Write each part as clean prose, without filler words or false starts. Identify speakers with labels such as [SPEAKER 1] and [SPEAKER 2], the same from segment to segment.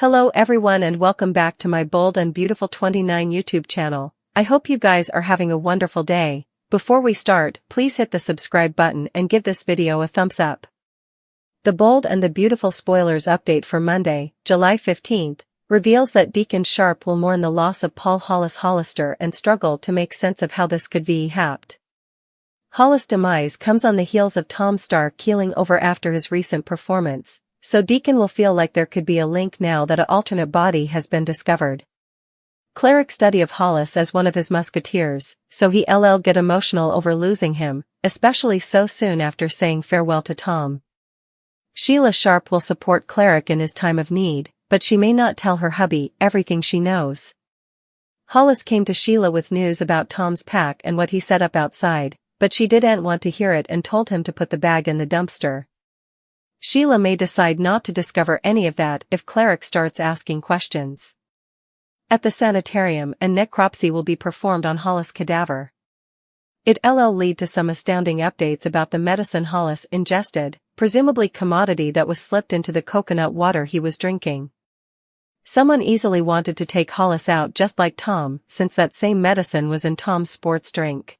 [SPEAKER 1] Hello everyone and welcome back to my Bold and Beautiful 29 YouTube channel. I hope you guys are having a wonderful day. Before we start, please hit the subscribe button and give this video a thumbs up. The Bold and the Beautiful spoilers update for Monday, July 15th, reveals that Deacon Sharp will mourn the loss of Paul Hollis Hollister and struggle to make sense of how this could be happed. Hollis' demise comes on the heels of Tom Starr keeling over after his recent performance, so Deacon will feel like there could be a link now that an alternate body has been discovered. Cleric study of Hollis as one of his musketeers, so he'll get emotional over losing him, especially so soon after saying farewell to Tom. Sheila Sharp will support Cleric in his time of need, but she may not tell her hubby everything she knows. Hollis came to Sheila with news about Tom's pack and what he set up outside, but she didn't want to hear it and told him to put the bag in the dumpster. Sheila may decide not to discover any of that if Cleric starts asking questions. At the sanitarium, a necropsy will be performed on Hollis' cadaver. It'll lead to some astounding updates about the medicine Hollis ingested, presumably commodity that was slipped into the coconut water he was drinking. Someone easily wanted to take Hollis out just like Tom, since that same medicine was in Tom's sports drink.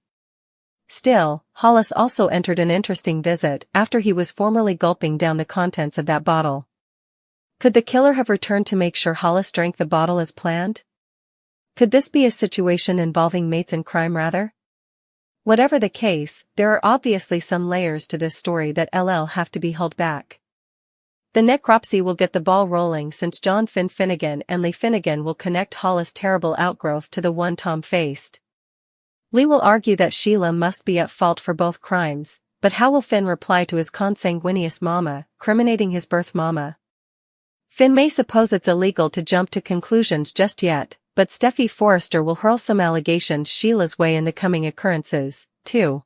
[SPEAKER 1] Still, Hollis also entered an interesting visit after he was formerly gulping down the contents of that bottle. Could the killer have returned to make sure Hollis drank the bottle as planned? Could this be a situation involving mates in crime rather? Whatever the case, there are obviously some layers to this story that'll have to be held back. The necropsy will get the ball rolling since John Finnegan and Lee Finnegan will connect Hollis' terrible outgrowth to the one Tom faced. Lee will argue that Sheila must be at fault for both crimes, but how will Finn reply to his consanguineous mama, criminating his birth mama? Finn may suppose it's illegal to jump to conclusions just yet, but Steffi Forrester will hurl some allegations Sheila's way in the coming occurrences, too.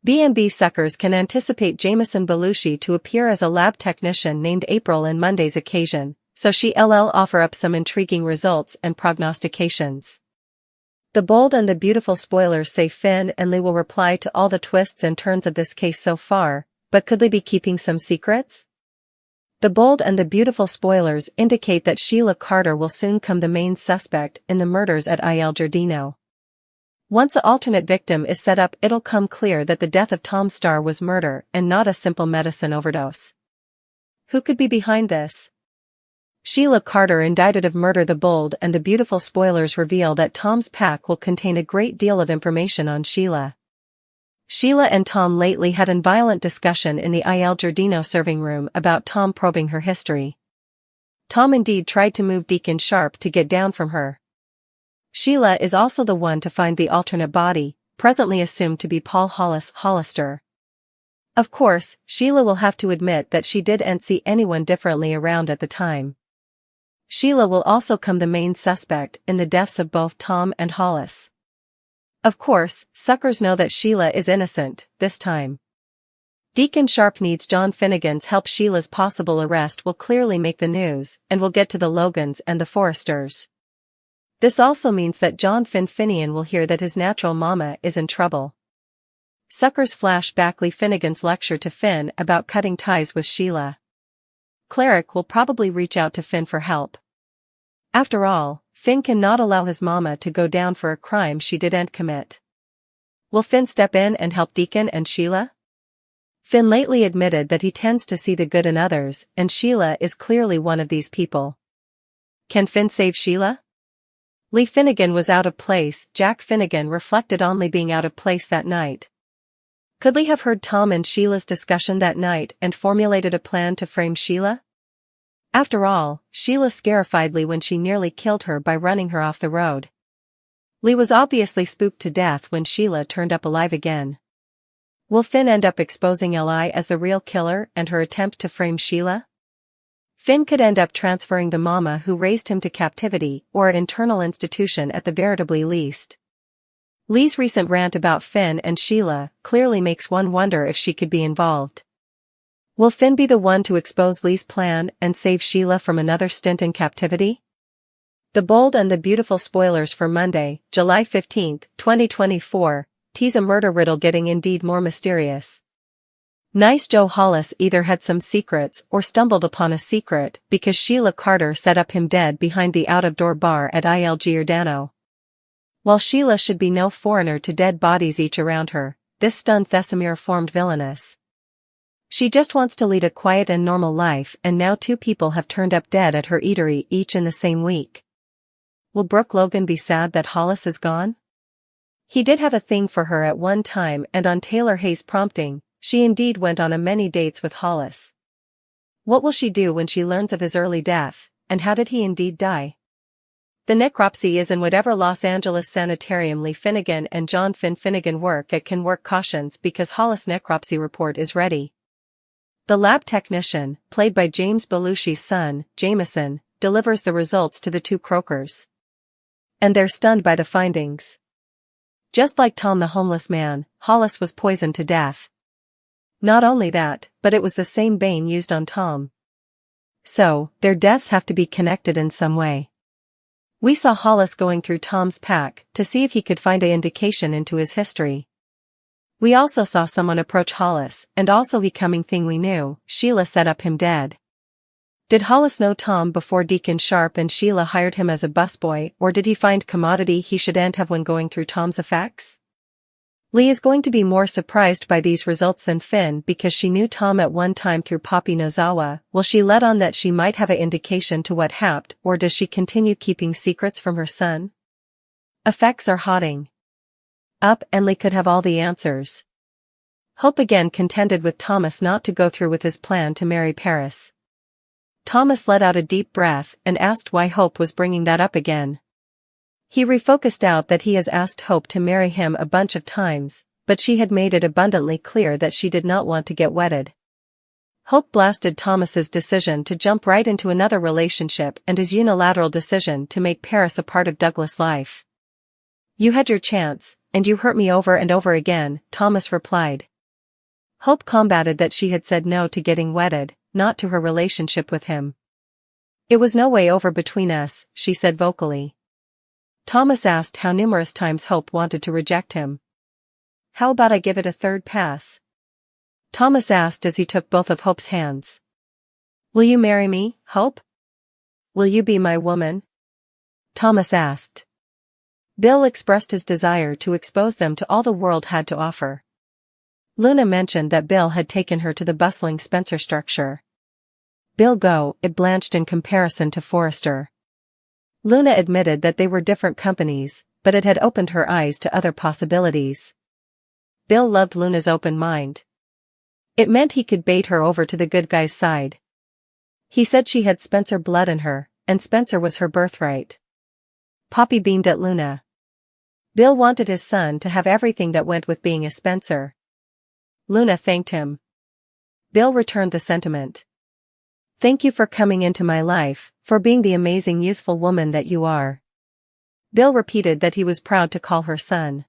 [SPEAKER 1] B&B suckers can anticipate Jameson Belushi to appear as a lab technician named April in Monday's occasion, so she'll offer up some intriguing results and prognostications. The Bold and the Beautiful spoilers say Finn and Lee will reply to all the twists and turns of this case so far, but could they be keeping some secrets? The Bold and the Beautiful spoilers indicate that Sheila Carter will soon become the main suspect in the murders at Il Giardino. Once an alternate victim is set up, it'll come clear that the death of Tom Starr was murder and not a simple medicine overdose. Who could be behind this? Sheila Carter indicted of murder. The Bold and the Beautiful spoilers reveal that Tom's pack will contain a great deal of information on Sheila. Sheila and Tom lately had a violent discussion in the Il Giardino serving room about Tom probing her history. Tom indeed tried to move Deacon Sharp to get down from her. Sheila is also the one to find the alternate body, presently assumed to be Paul Hollis Hollister. Of course, Sheila will have to admit that she didn't see anyone differently around at the time. Sheila will also become the main suspect in the deaths of both Tom and Hollis. Of course, suckers know that Sheila is innocent, this time. Deacon Sharp needs John Finnegan's help. Sheila's possible arrest will clearly make the news, and will get to the Logans and the Forresters. This also means that John Finnegan will hear that his natural mama is in trouble. Suckers flash back Lee Finnegan's lecture to Finn about cutting ties with Sheila. Cleric will probably reach out to Finn for help. After all, Finn cannot allow his mama to go down for a crime she didn't commit. Will Finn step in and help Deacon and Sheila? Finn lately admitted that he tends to see the good in others, and Sheila is clearly one of these people. Can Finn save Sheila? Lee Finnegan was out of place. Jack Finnegan reflected on Lee being out of place that night. Could Lee have heard Tom and Sheila's discussion that night and formulated a plan to frame Sheila? After all, Sheila scarified Lee when she nearly killed her by running her off the road. Lee was obviously spooked to death when Sheila turned up alive again. Will Finn end up exposing Li as the real killer and her attempt to frame Sheila? Finn could end up transferring the mama who raised him to captivity or an internal institution at the veritably least. Lee's recent rant about Finn and Sheila clearly makes one wonder if she could be involved. Will Finn be the one to expose Lee's plan and save Sheila from another stint in captivity? The Bold and the Beautiful spoilers for Monday, July 15, 2024, tease a murder riddle getting indeed more mysterious. Nice Joe Hollis either had some secrets or stumbled upon a secret because Sheila Carter set up him dead behind the out-of-door bar at Il Giordano. While Sheila should be no foreigner to dead bodies each around her, this stunned Thesamir formed villainous. She just wants to lead a quiet and normal life, and now two people have turned up dead at her eatery each in the same week. Will Brooke Logan be sad that Hollis is gone? He did have a thing for her at one time, and on Taylor Hayes' prompting, she indeed went on many dates with Hollis. What will she do when she learns of his early death, and how did he indeed die? The necropsy is in whatever Los Angeles sanitarium Lee Finnegan and John Finnegan work at can work cautions because Hollis' necropsy report is ready. The lab technician, played by James Belushi's son, Jameson, delivers the results to the two croakers. And they're stunned by the findings. Just like Tom the homeless man, Hollis was poisoned to death. Not only that, but it was the same bane used on Tom. So, their deaths have to be connected in some way. We saw Hollis going through Tom's pack to see if he could find an indication into his history. We also saw someone approach Hollis, and also becoming thing we knew, Sheila set up him dead. Did Hollis know Tom before Deacon Sharp and Sheila hired him as a busboy, or did he find commodity he shouldn't have when going through Tom's effects? Lee is going to be more surprised by these results than Finn because she knew Tom at one time through Poppy Nozawa. Will she let on that she might have an indication to what happened, or does she continue keeping secrets from her son? Effects are hotting up, and Lee could have all the answers. Hope again contended with Thomas not to go through with his plan to marry Paris. Thomas let out a deep breath and asked why Hope was bringing that up again. He refocused out that he has asked Hope to marry him a bunch of times, but she had made it abundantly clear that she did not want to get wedded. Hope blasted Thomas's decision to jump right into another relationship and his unilateral decision to make Paris a part of Douglas' life. You had your chance, and you hurt me over and over again, Thomas replied. Hope combated that she had said no to getting wedded, not to her relationship with him. It was no way over between us, she said vocally. Thomas asked how numerous times Hope wanted to reject him. How about I give it a third pass? Thomas asked as he took both of Hope's hands. Will you marry me, Hope? Will you be my woman? Thomas asked. Bill expressed his desire to expose them to all the world had to offer. Luna mentioned that Bill had taken her to the bustling Spencer structure. Bill it blanched in comparison to Forrester. Luna admitted that they were different companies, but it had opened her eyes to other possibilities. Bill loved Luna's open mind. It meant he could bait her over to the good guy's side. He said she had Spencer blood in her, and Spencer was her birthright. Poppy beamed at Luna. Bill wanted his son to have everything that went with being a Spencer. Luna thanked him. Bill returned the sentiment. Thank you for coming into my life, for being the amazing youthful woman that you are. Bill repeated that he was proud to call her son.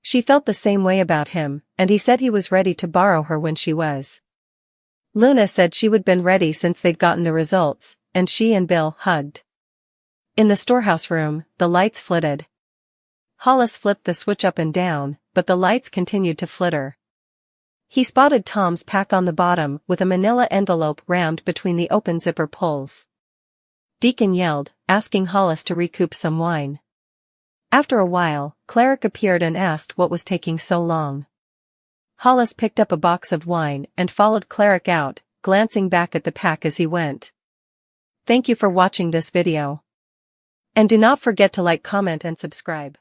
[SPEAKER 1] She felt the same way about him, and he said he was ready to borrow her when she was. Luna said she would been ready since they'd gotten the results, and she and Bill hugged. In the storehouse room, the lights flitted. Hollis flipped the switch up and down, but the lights continued to flitter. He spotted Tom's pack on the bottom with a manila envelope rammed between the open zipper pulls. Deacon yelled, asking Hollis to recoup some wine. After a while, Cleric appeared and asked what was taking so long. Hollis picked up a box of wine and followed Cleric out, glancing back at the pack as he went. Thank you for watching this video. And do not forget to like, comment and subscribe.